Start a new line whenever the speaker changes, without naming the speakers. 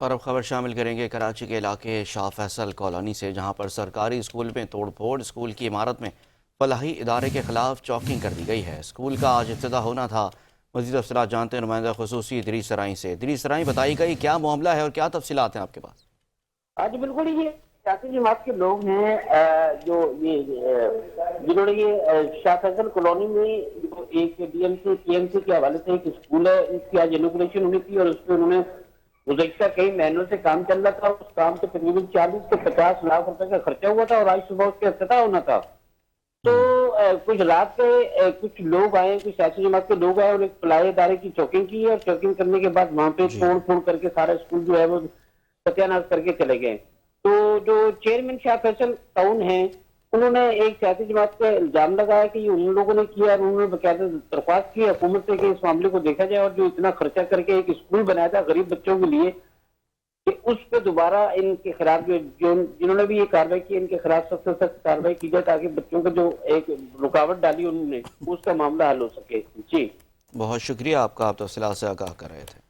اور اب خبر شامل کریں گے کراچی کے علاقے شاہ فیصل کالونی سے، جہاں پر سرکاری اسکول میں توڑ پھوڑ، اسکول کی عمارت میں فلاحی ادارے کے خلاف چاکنگ کر دی گئی ہے۔ اسکول کا آج افتتاح ہونا تھا۔ مزید تفصیلات جانتے ہیں نمائندہ خصوصی ادریس سرائی سے۔ ادریس سرائی، بتائی گئی کیا معاملہ ہے اور کیا تفصیلات ہیں آپ کے پاس؟
آج بالکل یہ سیاسی جماعت کے لوگ ہیں جو جنہوں نے یہ شاہ فیصل کالونی میں ایک ڈی ایم سی کے حوالے سے ایک اسکول ہے، اس کی آج انوگریشن ہوئی تھی اور اس پہ انہوں نے گزشتہ کئی مہینوں سے کام چل رہا تھا۔ اس کام کے تقریباً 40 سے 50 لاکھ روپے کا خرچہ ہوا تھا اور آج صبح اس کا افتتاح ہونا تھا۔ تو کچھ رات کے کچھ لوگ آئے، کچھ سیاسی جماعت کے لوگ آئے اور ایک فلاحی ادارے کی چوکنگ کی ہے اور چوکنگ کرنے کے بعد وہاں پہ توڑ پھوڑ کر کے سارا اسکول جو ہے وہ ستیہ ناش کر کے چلے گئے۔ تو جو چیئرمین شاہ فیصل ٹاؤن ہیں، انہوں نے ایک سیاسی جماعت پہ الزام لگایا کہ یہ ان لوگوں نے کیا، اور انہوں نے باقاعدہ درخواست کی حکومت سے کہ اس معاملے کو دیکھا جائے اور جو اتنا خرچہ کر کے ایک اسکول بنایا تھا غریب بچوں کے لیے، کہ اس پہ دوبارہ ان کے خلاف جنہوں نے بھی یہ کارروائی کی، ان کے خلاف سخت سے سخت کارروائی کی جائے تاکہ بچوں کو جو ایک رکاوٹ ڈالی انہوں نے اس کا معاملہ حل ہو سکے۔ جی
بہت شکریہ آپ کا، آپ تفصیلات سے آگاہ کر رہے تھے۔